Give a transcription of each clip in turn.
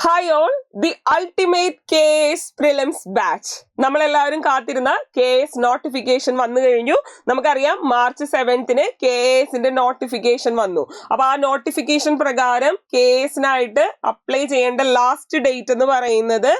Hi all, the ultimate KS prelims batch. നമ്മളെല്ലാവരും കാത്തിരുന്ന KS notification വന്നു കഴിഞ്ഞു. നമുക്കറിയാം മാർച്ച് 7 KSന്റെ നോട്ടിഫിക്കേഷൻ വന്നു. അപ്പൊ ആ നോട്ടിഫിക്കേഷൻ പ്രകാരം KSനായിട്ട് അപ്ലൈ ചെയ്യേണ്ട ലാസ്റ്റ് ഡേറ്റ് എന്ന് പറയുന്നത്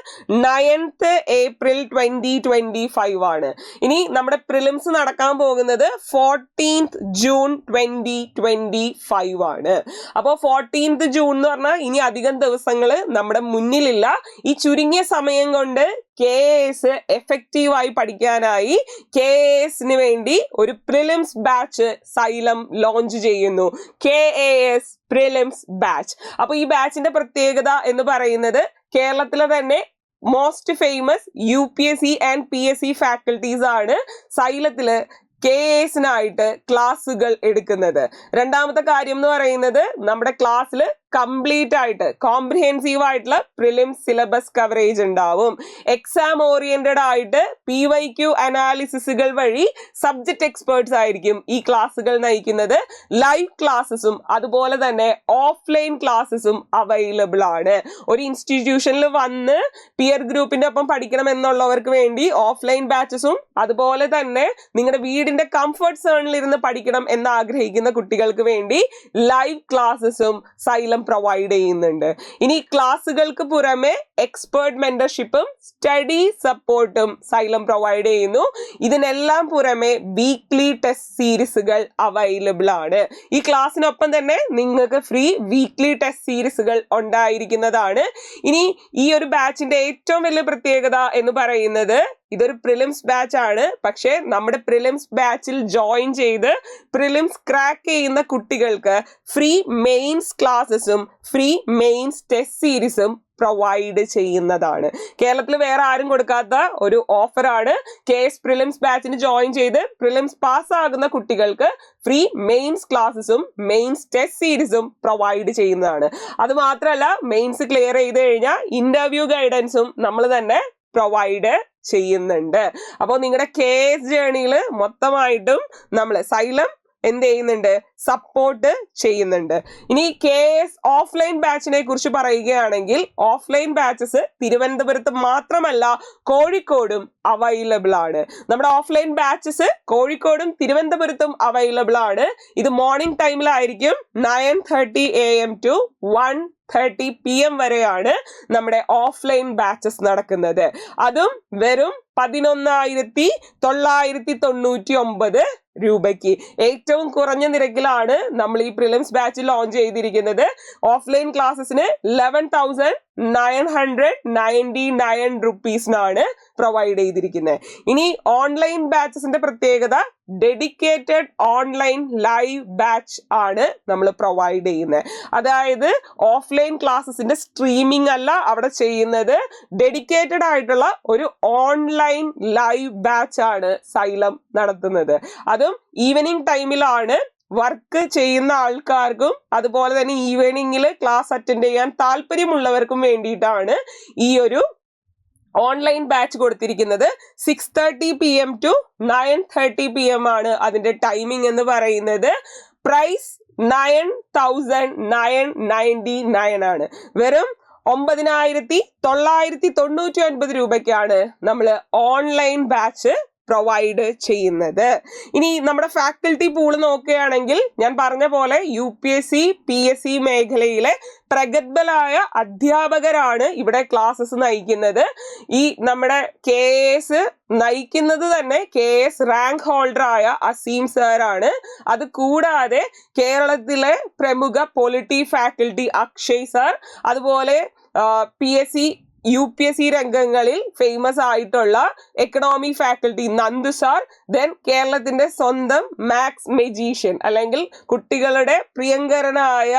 9th April 2025 ആണ്. ഇനി നമ്മുടെ പ്രിലിംസ് നടക്കാൻ പോകുന്നത് 14th June 2025 ആണ്. അപ്പോൾ 14th June എന്ന് പറഞ്ഞാൽ ഇനി അധികം ദിവസങ്ങള് നമ്മുടെ മുന്നിലില്ല. ഈ ചുരുങ്ങിയ സമയം കൊണ്ട് KS എഫക്റ്റീവായി പഠിക്കാനായി KSന് വേണ്ടി ഒരു പ്രിലിംസ് ബാച്ച് സൈലം ലോഞ്ച് ചെയ്യുന്നു. KAS prelims batch. അപ്പൊ ഈ ബാച്ചിന്റെ പ്രത്യേകത എന്ന് പറയുന്നത് കേരളത്തിലെ തന്നെ most famous UPSC and PSC faculties ആണ് സൈലത്തില് KSനായിട്ട് ക്ലാസ്സുകൾ എടുക്കുന്നത്. രണ്ടാമത്തെ കാര്യം എന്ന് പറയുന്നത് നമ്മുടെ ക്ലാസ്സിൽ കംപ്ലീറ്റ് ആയിട്ട് കോംപ്രിഹെൻസീവ് ആയിട്ടുള്ള പ്രിലിംസ് സിലബസ് കവറേജ് ഉണ്ടാവും. എക്സാം ഓറിയന്റഡ് ആയിട്ട് PYQ അനാലിസിസുകൾ വഴി സബ്ജക്ട് എക്സ്പേർട്സ് ആയിരിക്കും ഈ ക്ലാസ്സുകൾ നയിക്കുന്നത്. ലൈവ് ക്ലാസ്സസും അതുപോലെ തന്നെ ഓഫ്ലൈൻ ക്ലാസ്സസും അവൈലബിൾ ആണ്. ഒരു ഇൻസ്റ്റിറ്റ്യൂഷനിൽ വന്ന് പിയർ ഗ്രൂപ്പിന്റെ ഒപ്പം പഠിക്കണം എന്നുള്ളവർക്ക് വേണ്ടി ഓഫ്ലൈൻ ബാച്ചസും അതുപോലെ തന്നെ നിങ്ങളുടെ വീടിന്റെ കംഫർട്ട് സോണിൽ ഇരുന്ന് പഠിക്കണം എന്ന് ആഗ്രഹിക്കുന്ന കുട്ടികൾക്ക് വേണ്ടി ലൈവ് ക്ലാസ്സസും സൈലം പ്രൊവൈഡ് ചെയ്യുന്നുണ്ട്. ഇനി ക്ലാസ്സുകൾക്ക് പുറമെ എക്സ്പേർട്ട് മെന്റർഷിപ്പും സ്റ്റഡി സപ്പോർട്ടും സൈലം പ്രൊവൈഡ് ചെയ്യുന്നു. ഇതിനെല്ലാം പുറമെ വീക്ക്ലി ടെസ്റ്റ് സീരീസുകൾ അവൈലബിൾ ആണ്. ഈ ക്ലാസ്സിനൊപ്പം തന്നെ നിങ്ങൾക്ക് ഫ്രീ വീക്ക്ലി ടെസ്റ്റ് സീരീസുകൾ ഉണ്ടായിരിക്കുന്നതാണ്. ഇനി ഈ ഒരു ബാച്ചിന്റെ ഏറ്റവും വലിയ പ്രത്യേകത എന്ന് പറയുന്നത് ഇതൊരു പ്രിലിംസ് ബാച്ച് ആണ്. പക്ഷെ നമ്മുടെ പ്രിലിംസ് ബാച്ചിൽ ജോയിൻ ചെയ്ത് പ്രിലിംസ് ക്രാക്ക് ചെയ്യുന്ന കുട്ടികൾക്ക് ഫ്രീ മെയിൻസ് ക്ലാസ്സസും ഫ്രീ മെയിൻസ് ടെസ്റ്റ് സീരീസും പ്രൊവൈഡ് ചെയ്യുന്നതാണ്. കേരളത്തിൽ വേറെ ആരും കൊടുക്കാത്ത ഒരു ഓഫറാണ്. KS പ്രിലിംസ് ബാച്ചിന് ജോയിൻ ചെയ്ത് പ്രിലിംസ് പാസ്സാകുന്ന കുട്ടികൾക്ക് ഫ്രീ മെയിൻസ് ക്ലാസ്സസും മെയിൻസ് ടെസ്റ്റ് സീരീസും പ്രൊവൈഡ് ചെയ്യുന്നതാണ്. അത് മാത്രമല്ല, മെയിൻസ് ക്ലിയർ ചെയ്ത് കഴിഞ്ഞാൽ ഇന്റർവ്യൂ ഗൈഡൻസും നമ്മൾ തന്നെ പ്രൊവൈഡ് ചെയ്യുന്നുണ്ട്. അപ്പോൾ നിങ്ങളുടെ KS ജേണിയിൽ മൊത്തമായിട്ടും നമ്മൾ സൈലം എന്ത് ചെയ്യുന്നുണ്ട്, സപ്പോർട്ട് ചെയ്യുന്നുണ്ട്. ഇനി KS ഓഫ്ലൈൻ ബാച്ചിനെ കുറിച്ച് പറയുകയാണെങ്കിൽ ഓഫ്ലൈൻ ബാച്ചസ് തിരുവനന്തപുരത്ത് മാത്രമല്ല കോഴിക്കോടും അവൈലബിൾ ആണ്. നമ്മുടെ ഓഫ്ലൈൻ ബാച്ചസ് കോഴിക്കോടും തിരുവനന്തപുരത്തും അവൈലബിൾ ആണ്. ഇത് മോർണിംഗ് ടൈമിലായിരിക്കും. 9:30 AM to 1:30 PM വരെയാണ് നമ്മുടെ ഓഫ്ലൈൻ ബാച്ചസ് നടക്കുന്നത്. അതും വെറും 11,999 രൂപയ്ക്ക് ഏറ്റവും കുറഞ്ഞ നിരക്കിലാണ് നമ്മൾ ഈ പ്രിലിംസ് ബാച്ച് ലോഞ്ച് ചെയ്തിരിക്കുന്നത്. ഓഫ്ലൈൻ ക്ലാസ്സസിന് 11,999 റുപ്പീസിനാണ് പ്രൊവൈഡ് ചെയ്തിരിക്കുന്നത്. ഇനി ഓൺലൈൻ ബാച്ചസിന്റെ പ്രത്യേകത ഡെഡിക്കേറ്റഡ് ഓൺലൈൻ ലൈവ് ബാച്ച് ആണ് നമ്മൾ പ്രൊവൈഡ് ചെയ്യുന്നത്. അതായത് ഓഫ്ലൈൻ ക്ലാസ്സസിന്റെ സ്ട്രീമിംഗ് അല്ല അവിടെ ചെയ്യുന്നത്, ഡെഡിക്കേറ്റഡ് ആയിട്ടുള്ള ഒരു ഓൺലൈൻ ലൈവ് ബാച്ച് ആണ് സൈലം നടത്തുന്നത്. അതും ഈവനിങ് ടൈമിലാണ്. വർക്ക് ചെയ്യുന്ന ആൾക്കാർക്കും അതുപോലെ തന്നെ ഈവനിങ്ങിൽ ക്ലാസ് അറ്റൻഡ് ചെയ്യാൻ താല്പര്യമുള്ളവർക്കും വേണ്ടിയിട്ടാണ് ഈ ഒരു ഓൺലൈൻ ബാച്ച് കൊടുത്തിരിക്കുന്നത്. 6:30 PM to 9:30 PM ആണ് അതിന്റെ ടൈമിംഗ് എന്ന് പറയുന്നത്. പ്രൈസ് 9,999 ആണ്. വെറും 9,999 രൂപയ്ക്കാണ് നമ്മൾ ഓൺലൈൻ ബാച്ച് പ്രൊവൈഡ് ചെയ്യുന്നത്. ഇനി നമ്മുടെ ഫാക്കൽറ്റി പൂൾ നോക്കുകയാണെങ്കിൽ ഞാൻ പറഞ്ഞ പോലെ UPSC PSC മേഖലയിലെ പ്രഗത്ഭരായ അധ്യാപകരാണ് ഇവിടെ ക്ലാസ്സസ് നയിക്കുന്നത്. ഈ നമ്മുടെ KS നയിക്കുന്നത് തന്നെ KS റാങ്ക് ഹോൾഡർ ആയ അസീം സാർ ആണ്. അത് കൂടാതെ കേരളത്തിലെ പ്രമുഖ പൊളിറ്റി ഫാക്കൽറ്റി അക്ഷയ് സാർ, അതുപോലെ PSC UPSC രംഗങ്ങളിൽ ഫേമസ് ആയിട്ടുള്ള economy faculty Nandu sir, then കേരളത്തിന്റെ സ്വന്തം മാത്സ് മെജീഷ്യൻ അല്ലെങ്കിൽ കുട്ടികളുടെ പ്രിയങ്കരനായ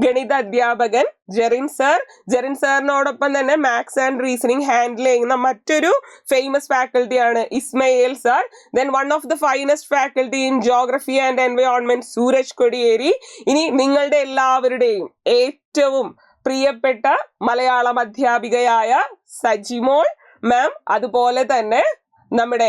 ഗണിത അധ്യാപകൻ ജെറിൻ സാർ. ജെറിൻ സാറിനോടൊപ്പം തന്നെ മാത്സ് ആൻഡ് റീസണിങ് ഹാൻഡിൽ ചെയ്യുന്ന മറ്റൊരു ഫേമസ് ഫാക്കൽറ്റിയാണ് Ismail sir. Then one of the finest faculty in geography and environment Sooraj Kodiyeri. ഇനി നിങ്ങളുടെ എല്ലാവരുടെയും ഏറ്റവും പ്രിയപ്പെട്ട മലയാളം അധ്യാപികയായ സജിമോൾ മാം, അതുപോലെ തന്നെ നമ്മുടെ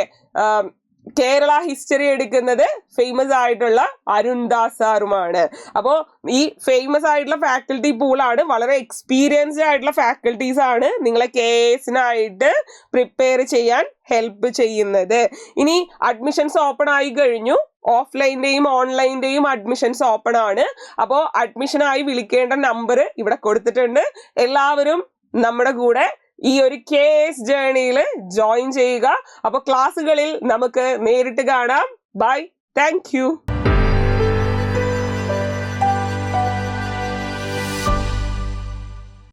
കേരള ഹിസ്റ്ററി എടുക്കുന്നത് ഫേമസ് ആയിട്ടുള്ള അരുൺദാസ് സാറുമാണ്. അപ്പോ ഈ ഫേമസ് ആയിട്ടുള്ള ഫാക്കൽറ്റി പൂളാണ്, വളരെ എക്സ്പീരിയൻസ്ഡ് ആയിട്ടുള്ള ഫാക്കൽറ്റീസ് ആണ് നിങ്ങളെ KS-നായിട്ട് പ്രിപ്പയർ ചെയ്യാൻ ഹെൽപ്പ് ചെയ്യുന്നത്. ഇനി അഡ്മിഷൻസ് ഓപ്പൺ ആയി കഴിഞ്ഞു. ഓഫ്ലൈൻ്റെയും ഓൺലൈൻ്റെയും അഡ്മിഷൻസ് ഓപ്പൺ ആണ്. അപ്പോൾ അഡ്മിഷനായി വിളിക്കേണ്ട നമ്പർ ഇവിടെ കൊടുത്തിട്ടുണ്ട്. എല്ലാവരും നമ്മുടെ കൂടെ ഈ ഒരു KS ജേർണിയിൽ ജോയിൻ ചെയ്യുക. അപ്പോൾ ക്ലാസ്സുകളിൽ നമുക്ക് നേരിട്ട് കാണാം. Bye, thank U.